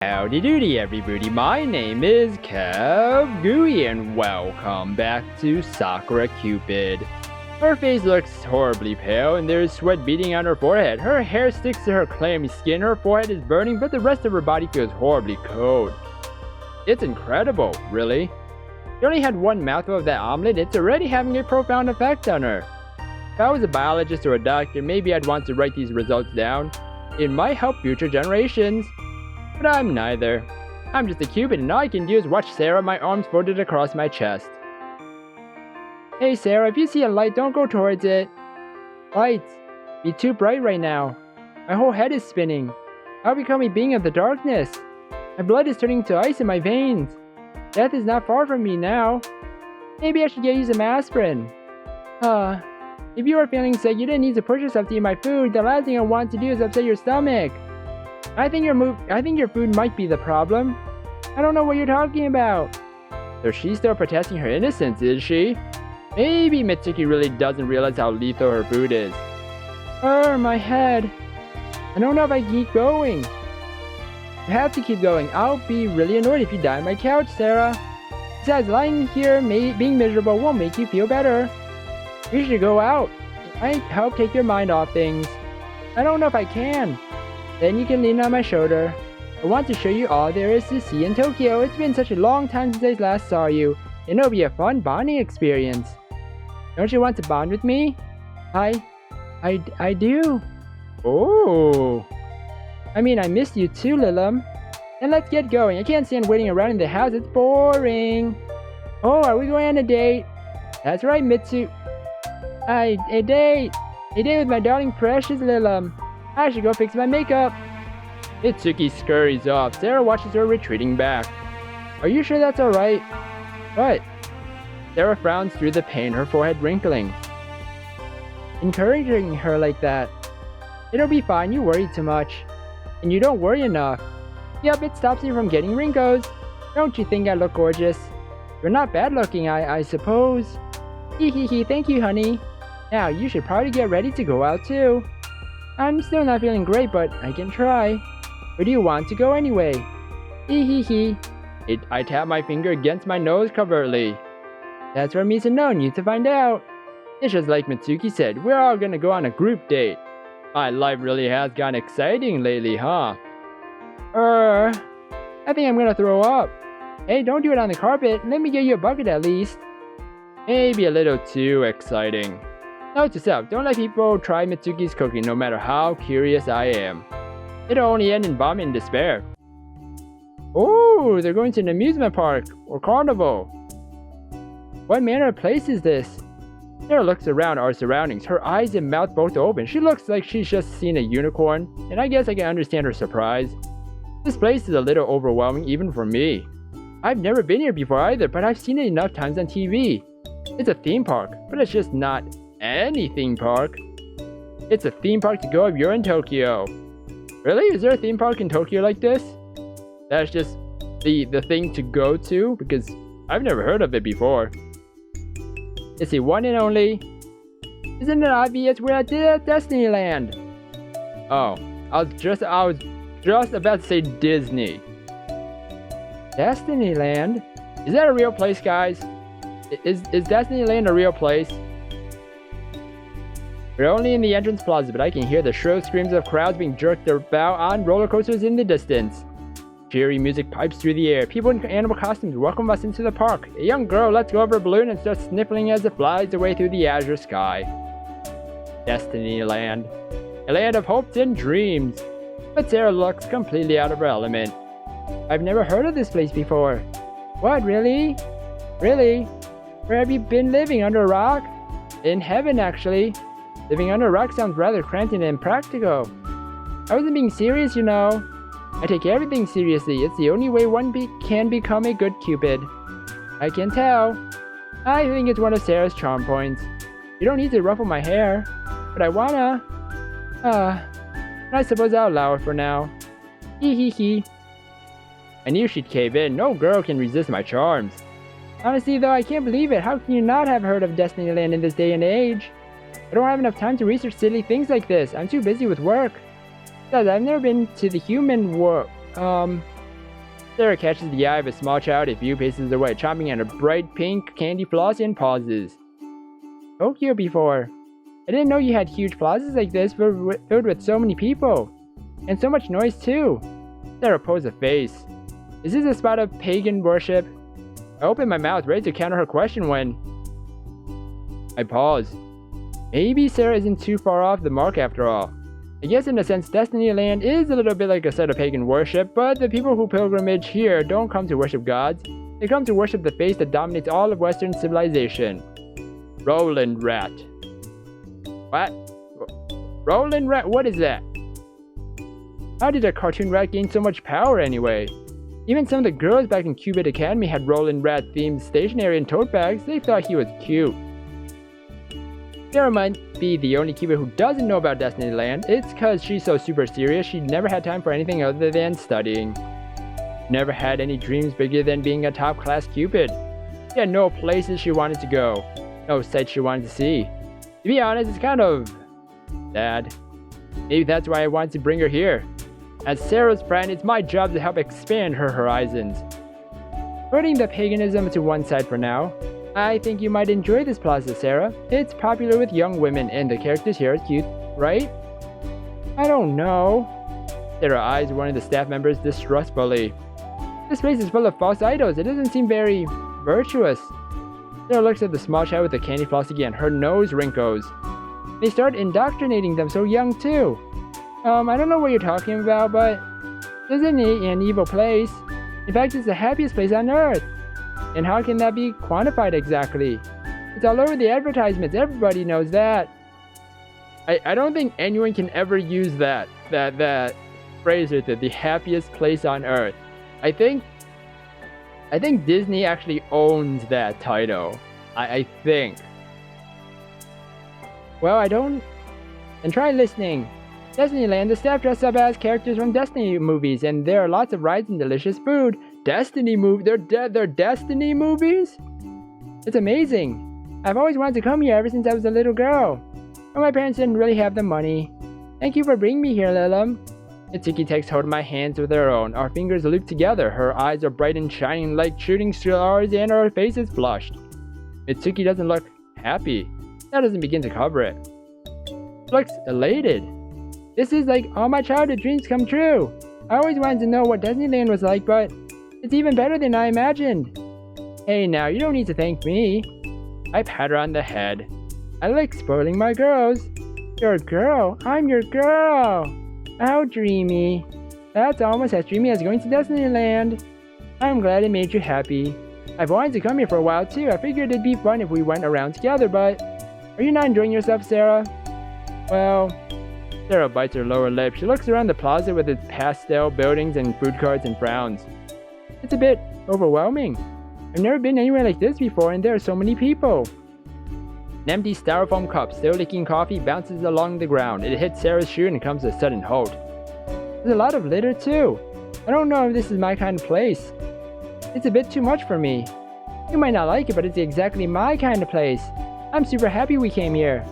Howdy doody everybody, my name is KevGuuey and welcome back to Sakura Cupid. Her face looks horribly pale and there is sweat beading on her forehead. Her hair sticks to her clammy skin, her forehead is burning, but the rest of her body feels horribly cold. It's incredible, really. She only had one mouthful of that omelet, it's already having a profound effect on her. If I was a biologist or a doctor, maybe I'd want to write these results down. It might help future generations. But I'm neither. I'm just a cupid and all I can do is watch Serra, my arms folded across my chest. Hey Serra, if you see a light, don't go towards it. Lights, be too bright right now. My whole head is spinning. I'll become a being of the darkness. My blood is turning to ice in my veins. Death is not far from me now. Maybe I should get you some aspirin. If you are feeling sick, you didn't need to push yourself to eat my food. The last thing I want to do is upset your stomach. I think your food might be the problem. I don't know what you're talking about. So she's still protesting her innocence, is she? Maybe Mitsuki really doesn't realize how lethal her food is. My head. I don't know if I can keep going. You have to keep going. I'll be really annoyed if you die on my couch, Serra. Besides, lying here being miserable won't make you feel better. We should go out. It might help take your mind off things. I don't know if I can. Then you can lean on my shoulder. I want to show you all there is to see in Tokyo. It's been such a long time since I last saw you, and it'll be a fun bonding experience. Don't you want to bond with me? I do. Oh. I mean, I missed you too, Lilim. Then let's get going. I can't stand waiting around in the house. It's boring. Oh, are we going on a date? That's right, Mitsu. A date. A date with my darling precious Lilim. I should go fix my makeup. Mitsuki scurries off. Serra watches her retreating back. Are you sure that's alright? What? Serra frowns through the pain, her forehead wrinkling. Encouraging her like that. It'll be fine, you worry too much. And you don't worry enough. Yup, it stops you from getting wrinkles. Don't you think I look gorgeous? You're not bad looking, I suppose. Hee hee hee, thank you, honey. Now, you should probably get ready to go out too. I'm still not feeling great, but I can try. Where do you want to go anyway? Hee hee hee. I tap my finger against my nose covertly. That's for me to know, need to find out. It's just like Mitsuki said, we're all gonna go on a group date. My life really has gotten exciting lately, huh? I think I'm gonna throw up. Hey, don't do it on the carpet. Let me get you a bucket at least. Maybe a little too exciting. Note to self, don't let people try Mitsuki's cooking no matter how curious I am. It'll only end in vomit and despair. Oh, they're going to an amusement park or carnival. What manner of place is this? Sarah looks around our surroundings, her eyes and mouth both open. She looks like she's just seen a unicorn, and I guess I can understand her surprise. This place is a little overwhelming even for me. I've never been here before either, but I've seen it enough times on TV. It's a theme park, but it's just not any theme park. It's a theme park to go if you're in Tokyo. Really? Is there a theme park in Tokyo like this? That's just the thing to go to? Because I've never heard of it before. It's the one and only. Isn't it obvious we're at Disneyland? Oh, I was just about to say Disney. Disneyland? Is that a real place, guys? Is Disneyland a real place? We're only in the entrance plaza, but I can hear the shrill screams of crowds being jerked about on roller coasters in the distance. Cheery music pipes through the air. People in animal costumes welcome us into the park. A young girl lets go of her balloon and starts sniffling as it flies away through the azure sky. Destinyland. A land of hopes and dreams. But Serra looks completely out of her element. I've never heard of this place before. What, really? Really? Where have you been living, under a rock? In heaven, actually. Living under a rock sounds rather cramped and impractical. I wasn't being serious, you know. I take everything seriously. It's the only way one can become a good cupid. I can tell. I think it's one of Serra's charm points. You don't need to ruffle my hair, but I wanna. I suppose I'll allow it for now. Hee hee hee. I knew she'd cave in. No girl can resist my charms. Honestly though, I can't believe it. How can you not have heard of Disneyland in this day and age? I don't have enough time to research silly things like this. I'm too busy with work. Besides, I've never been to the human world. Sarah catches the eye of a small child a few paces away, chomping at a bright pink candy floss and pauses. Tokyo before. I didn't know you had huge plazas like this filled with so many people. And so much noise too. Sarah pulls a face. Is this a spot of pagan worship? I open my mouth, ready to counter her question when I pause. Maybe Sarah isn't too far off the mark after all. I guess in a sense Destinyland is a little bit like a site of pagan worship, but the people who pilgrimage here don't come to worship gods. They come to worship the face that dominates all of Western civilization. Roland Rat. What? Roland Rat? What is that? How did a cartoon rat gain so much power anyway? Even some of the girls back in Cupid Academy had Roland Rat themed stationery and tote bags. They thought he was cute. Sarah might be the only Cupid who doesn't know about Destinyland. It's cause she's so super serious she never had time for anything other than studying. Never had any dreams bigger than being a top class Cupid. She had no places she wanted to go. No sights she wanted to see. To be honest, it's kind of sad. Maybe that's why I wanted to bring her here. As Sarah's friend, it's my job to help expand her horizons. Putting the paganism to one side for now, I think you might enjoy this Plaza Sarah. It's popular with young women and the characters here are cute, right? I don't know. Sarah eyes one of the staff members distrustfully. This place is full of false idols. It doesn't seem very virtuous. Sarah looks at the small child with the candy floss again. Her nose wrinkles. They start indoctrinating them so young too. I don't know what you're talking about, but this isn't an evil place. In fact, it's the happiest place on earth. And how can that be quantified exactly? It's all over the advertisements. Everybody knows that. I don't think anyone can ever use that phrase with it, the happiest place on earth. I think Disney actually owns that title. I think. Well, and try listening. Destinyland, the staff dress up as characters from Destiny movies, and there are lots of rides and delicious food. They're Destiny movies? It's amazing. I've always wanted to come here ever since I was a little girl. But my parents didn't really have the money. Thank you for bringing me here, Lilim. Mitsuki takes hold of my hands with her own. Our fingers loop together. Her eyes are bright and shining like shooting stars, and her face is flushed. Mitsuki doesn't look happy. That doesn't begin to cover it. She looks elated. This is like all my childhood dreams come true. I always wanted to know what Disneyland was like, but it's even better than I imagined. Hey now, you don't need to thank me. I pat her on the head. I like spoiling my girls. Your girl? I'm your girl. How dreamy. That's almost as dreamy as going to Disneyland. I'm glad it made you happy. I've wanted to come here for a while too. I figured it'd be fun if we went around together, but are you not enjoying yourself, Sarah? Well, Sarah bites her lower lip. She looks around the plaza with its pastel buildings and food carts and frowns. It's a bit overwhelming. I've never been anywhere like this before, and there are so many people. An empty styrofoam cup, still leaking coffee, bounces along the ground. It hits Sarah's shoe and comes to a sudden halt. There's a lot of litter too. I don't know if this is my kind of place. It's a bit too much for me. You might not like it, but it's exactly my kind of place. I'm super happy we came here.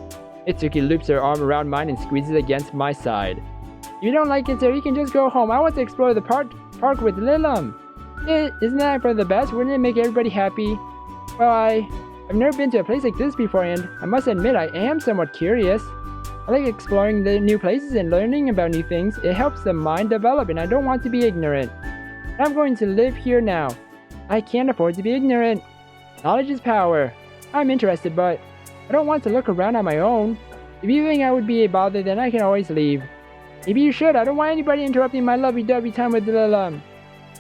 Mitsuki loops her arm around mine and squeezes against my side. If you don't like it, sir, you can just go home. I want to explore the park with Lilim. Isn't that for the best? Wouldn't it make everybody happy? Well, I've never been to a place like this before, and I must admit I am somewhat curious. I like exploring the new places and learning about new things. It helps the mind develop, and I don't want to be ignorant. I'm going to live here now. I can't afford to be ignorant. Knowledge is power. I'm interested, but I don't want to look around on my own. If you think I would be a bother, then I can always leave. Maybe you should. I don't want anybody interrupting my lovey-dovey time with Lilim.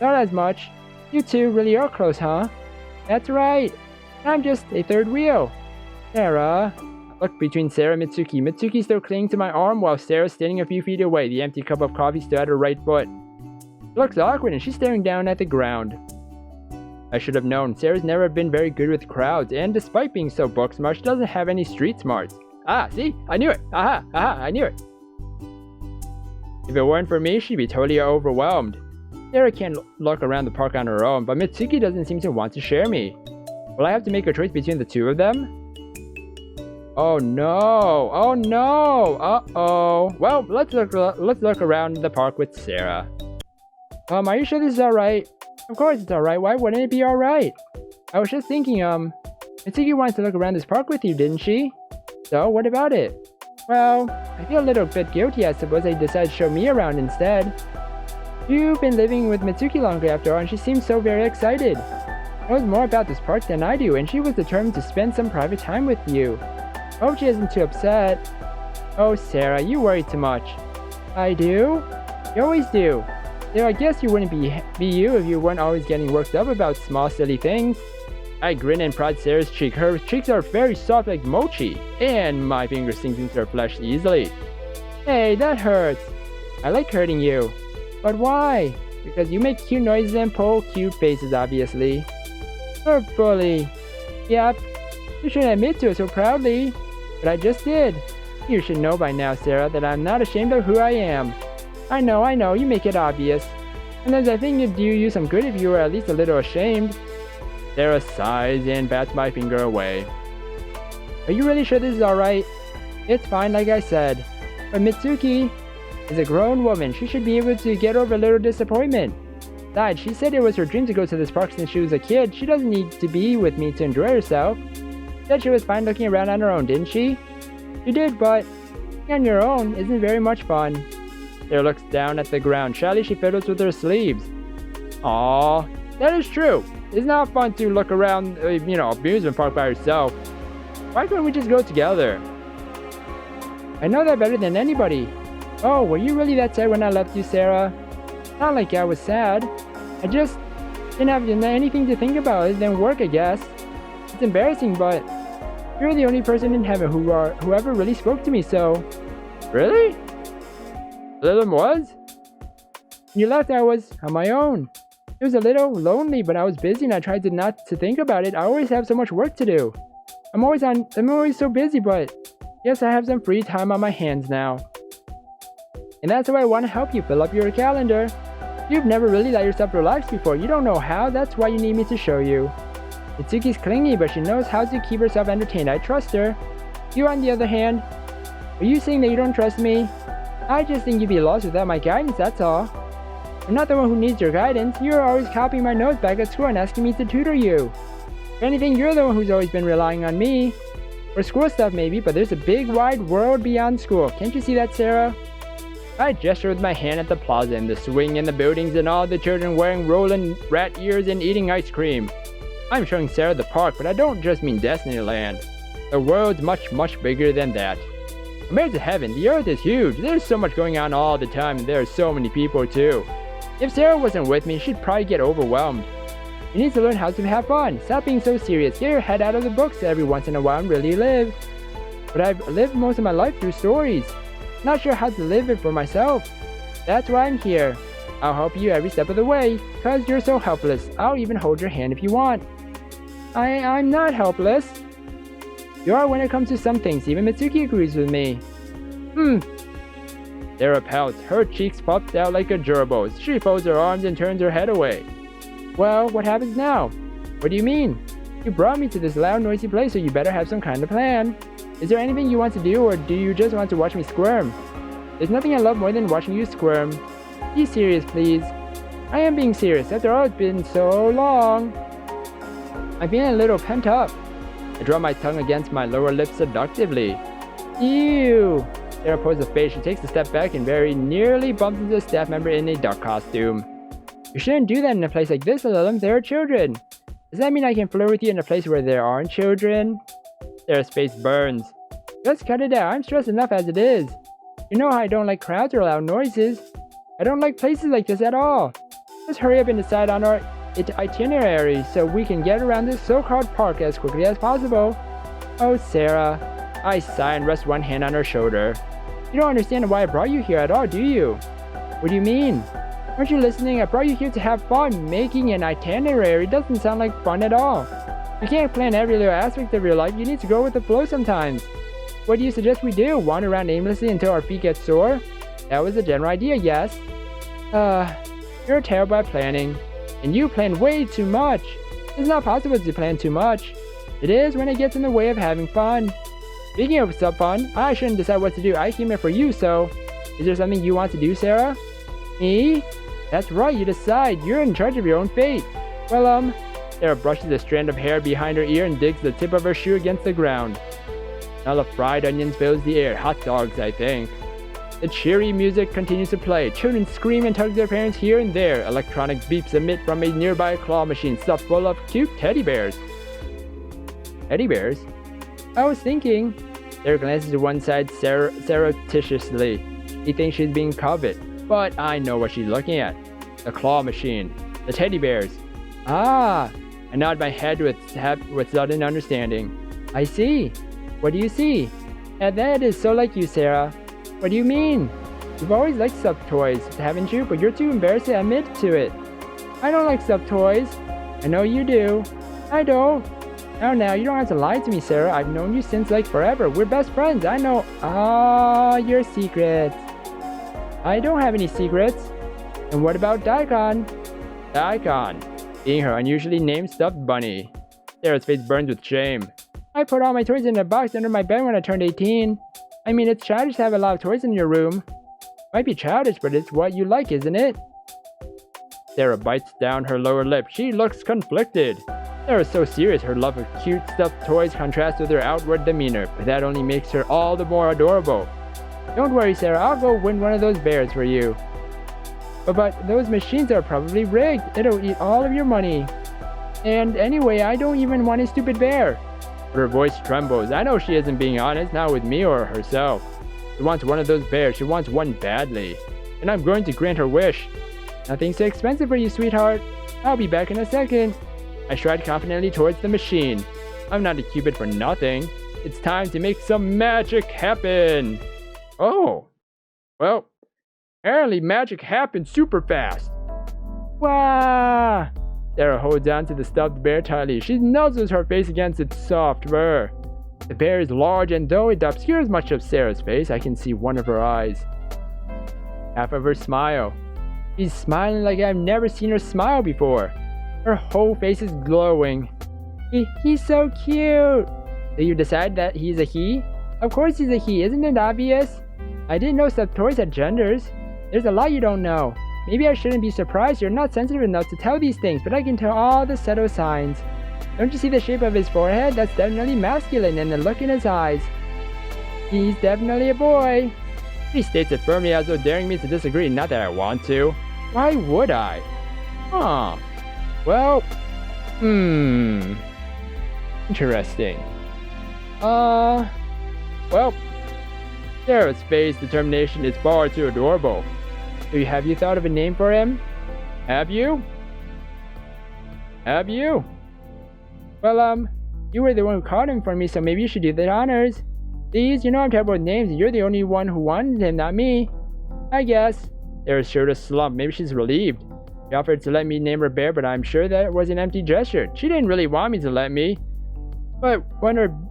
Not as much. You two really are close, huh? That's right. I'm just a third wheel. Sarah. I look between Sarah and Mitsuki. Mitsuki still clinging to my arm while Sarah's standing a few feet away. The empty cup of coffee still at her right foot. It looks awkward and she's staring down at the ground. I should have known. Sarah's never been very good with crowds, and despite being so book smart, she doesn't have any street smarts. Ah, see? I knew it! Aha! I knew it! If it weren't for me, she'd be totally overwhelmed. Sarah can't look around the park on her own, but Mitsuki doesn't seem to want to share me. Will I have to make a choice between the two of them? Oh no! Oh no! Uh-oh! Well, let's look around the park with Sarah. Are you sure this is alright? Of course it's alright, why wouldn't it be alright? I was just thinking, Mitsuki wanted to look around this park with you, didn't she? So, what about it? Well, I feel a little bit guilty, I suppose I decided to show me around instead. You've been living with Mitsuki longer after all, and she seems so very excited. Knows more about this park than I do, and she was determined to spend some private time with you. Hope she isn't too upset. Oh, Serra, you worry too much. I do? You always do. Though I guess you wouldn't be you if you weren't always getting worked up about small silly things. I grin and prod Serra's cheek. Her cheeks are very soft like mochi, and my fingers sink into her flesh easily. Hey, that hurts. I like hurting you. But why? Because you make cute noises and pull cute faces, obviously. You're a bully. Yep. You shouldn't admit to it so proudly. But I just did. You should know by now, Serra, that I'm not ashamed of who I am. I know, you make it obvious. And as I think it'd do you some good if you were at least a little ashamed. Serra sighs and bats my finger away. Are you really sure this is alright? It's fine, like I said. But Mitsuki is a grown woman. She should be able to get over a little disappointment. Besides, she said it was her dream to go to this park since she was a kid. She doesn't need to be with me to enjoy herself. Said she was fine looking around on her own, didn't she? You did, but on your own isn't very much fun. Serra looks down at the ground. Shyly, she fiddles with her sleeves. Aww, that is true. It's not fun to look around, amusement park by yourself. Why couldn't we just go together? I know that better than anybody. Oh, were you really that sad when I left you, Serra? Not like I was sad. I just didn't have anything to think about other than work, I guess. It's embarrassing, but you're the only person in heaven who ever really spoke to me, so... Really? Lilim was? When you left, I was on my own. It was a little lonely, but I was busy and I tried not to think about it. I always have so much work to do. I'm always so busy, but yes, I have some free time on my hands now. And that's why I want to help you fill up your calendar. You've never really let yourself relax before. You don't know how, that's why you need me to show you. Mitsuki's clingy, but she knows how to keep herself entertained. I trust her. You, on the other hand, are you saying that you don't trust me? I just think you'd be lost without my guidance, that's all. I'm not the one who needs your guidance. You're always copying my notes back at school and asking me to tutor you. If anything, you're the one who's always been relying on me. For school stuff maybe, but there's a big wide world beyond school. Can't you see that, Serra? I gesture with my hand at the plaza and the swing and the buildings and all the children wearing rolling rat ears and eating ice cream. I'm showing Serra the park, but I don't just mean Disneyland. The world's much, much bigger than that. Compared to heaven, the earth is huge. There's so much going on all the time and there are so many people too. If Serra wasn't with me, she'd probably get overwhelmed. You need to learn how to have fun. Stop being so serious. Get your head out of the books every once in a while and really live. But I've lived most of my life through stories. Not sure how to live it for myself. That's why I'm here. I'll help you every step of the way, cause you're so helpless. I'll even hold your hand if you want. I'm not helpless. You are when it comes to some things. Even Mitsuki agrees with me. Serra pouts. Her cheeks puffed out like a gerbil's. She folds her arms and turns her head away. Well, what happens now? What do you mean? You brought me to this loud, noisy place, so you better have some kind of plan. Is there anything you want to do, or do you just want to watch me squirm? There's nothing I love more than watching you squirm. Be serious, please. I am being serious. After all, it's been so long. I'm feeling a little pent up. I draw my tongue against my lower lip seductively. Ew! Serra pulls a face. She takes a step back and very nearly bumps into a staff member in a duck costume. You shouldn't do that in a place like this, Lilim. There are children. Does that mean I can flirt with you in a place where there aren't children? Serra's face burns. Just cut it out. I'm stressed enough as it is. You know how I don't like crowds or loud noises. I don't like places like this at all. Let's hurry up and decide on our itinerary so we can get around this so-called park as quickly as possible. Oh, Serra. I sigh and rest one hand on her shoulder. You don't understand why I brought you here at all, do you? What do you mean? Aren't you listening? I brought you here to have fun. Making an itinerary doesn't sound like fun at all. You can't plan every little aspect of your life. You need to go with the flow sometimes. What do you suggest we do? Wander around aimlessly until our feet get sore? That was the general idea, yes. You're terrible at planning. And you plan way too much. It's not possible to plan too much. It is when it gets in the way of having fun. Speaking of fun, I shouldn't decide what to do. I came here for you, so... Is there something you want to do, Serra? Me? That's right, you decide. You're in charge of your own fate. Well, Sarah brushes a strand of hair behind her ear and digs the tip of her shoe against the ground. Smell of fried onions fills the air. Hot dogs, I think. The cheery music continues to play. Children scream and tug their parents here and there. Electronic beeps emit from a nearby claw machine stuffed full of cute teddy bears. Teddy bears? I was thinking. Sarah glances to one side surreptitiously. She thinks she's being coveted, but I know what she's looking at. The claw machine. The teddy bears. Ah! I nod my head with sudden understanding. I see. What do you see? And that is so like you, Sarah. What do you mean? You've always liked stuffed toys, haven't you? But you're too embarrassed to admit to it. I don't like stuffed toys. I know you do. I don't. Now, you don't have to lie to me, Sarah. I've known you since like forever. We're best friends. I know. Your secrets. I don't have any secrets. And what about Daikon? Daikon, being her unusually named stuffed bunny. Sarah's face burns with shame. I put all my toys in a box under my bed when I turned 18. I mean, it's childish to have a lot of toys in your room. Might be childish, but it's what you like, isn't it? Sarah bites down her lower lip. She looks conflicted. Sarah's so serious, her love of cute stuffed toys contrasts with her outward demeanor, but that only makes her all the more adorable. Don't worry, Sarah, I'll go win one of those bears for you. But those machines are probably rigged. It'll eat all of your money. And anyway, I don't even want a stupid bear. But her voice trembles. I know she isn't being honest, not with me or herself. She wants one of those bears. She wants one badly. And I'm going to grant her wish. Nothing's too expensive for you, sweetheart. I'll be back in a second. I stride confidently towards the machine. I'm not a cupid for nothing. It's time to make some magic happen. Oh. Well, apparently magic happens super fast. Wow. Sarah holds on to the stuffed bear tightly. She nuzzles her face against its soft fur. The bear is large, and though it obscures much of Sarah's face, I can see one of her eyes. Half of her smile. She's smiling like I've never seen her smile before. Her whole face is glowing. He's so cute. So you decide that he's a he? Of course he's a he, isn't it obvious? I didn't know stuffed toys had genders. There's a lot you don't know. Maybe I shouldn't be surprised you're not sensitive enough to tell these things, but I can tell all the subtle signs. Don't you see the shape of his forehead? That's definitely masculine, and the look in his eyes. He's definitely a boy. He states it firmly as though daring me to disagree, not that I want to. Why would I? Huh. Well, interesting. Well, Sarah's face determination is far too adorable. Have you thought of a name for him? Have you? Well, you were the one who called him for me, so maybe you should do the honors. Please, you know I'm terrible with names, and you're the only one who wanted him, not me. I guess. Sarah's shoulder slumped. Maybe she's relieved. She offered to let me name her bear, but I'm sure that was an empty gesture. She didn't really want me to let me. But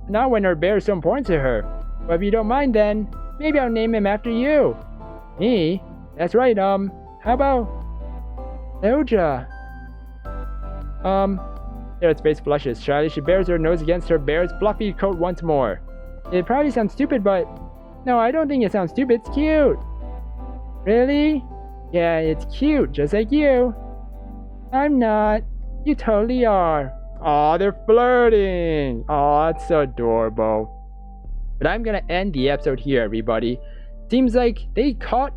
not when her bear is so important to her. But if you don't mind then, maybe I'll name him after you. Me? That's right, how about LILJA? Sarah's face flushes shyly. She bares her nose against her bear's fluffy coat once more. It probably sounds stupid, but no, I don't think it sounds stupid. It's cute. Really? Yeah, it's cute, just like you. I'm not. You totally are. Aw, they're flirting. Aw, it's so adorable. But I'm gonna end the episode here, everybody. Seems like they caught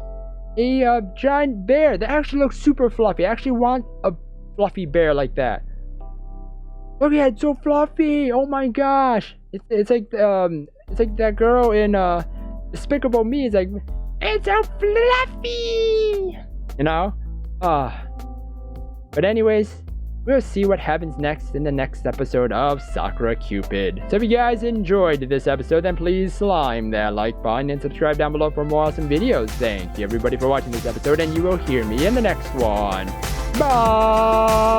a giant bear that actually looks super fluffy. I actually want a fluffy bear like that. Look at it, it's so fluffy. Oh my gosh. It's like that girl in Despicable Me. It's like, it's so fluffy. You know? But anyways, we'll see what happens next in the next episode of Sakura Cupid. So if you guys enjoyed this episode, then please slime that like button and subscribe down below for more awesome videos. Thank you everybody for watching this episode, and you will hear me in the next one. Bye!